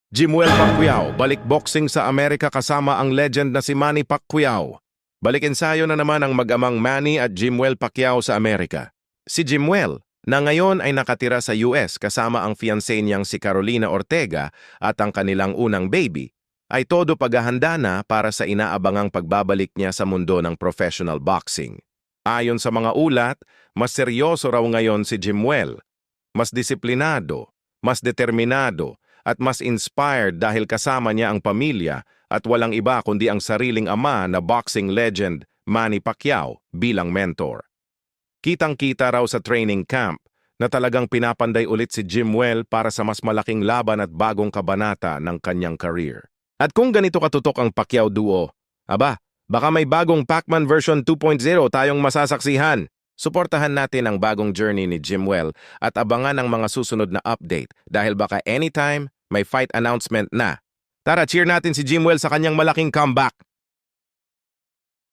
Jimwell Pacquiao, balik boxing sa Amerika kasama ang legend na si Manny Pacquiao. Balik ensayo na naman ang mag-amang Manny at Jimwell Pacquiao sa Amerika. Si Jimwell, na ngayon ay nakatira sa US kasama ang fiancé niyang si Carolina Ortega at ang kanilang unang baby, ay todo paghahanda na para sa inaabangang pagbabalik niya sa mundo ng professional boxing. Ayon sa mga ulat, mas seryoso raw ngayon si Jimwell, mas disiplinado, mas determinado, at mas inspired dahil kasama niya ang pamilya at walang iba kundi ang sariling ama na boxing legend Manny Pacquiao bilang mentor. Kitang-kita raw sa training camp na talagang pinapanday ulit si Jimwell para sa mas malaking laban at bagong kabanata ng kanyang career. At kung ganito katutok ang Pacquiao duo, baka may bagong Pacman version 2.0 tayong masasaksihan. Suportahan natin ang bagong journey ni Jimwell at abangan ang mga susunod na update dahil baka anytime may fight announcement na. Tara, cheer natin si Jimwell sa kanyang malaking comeback.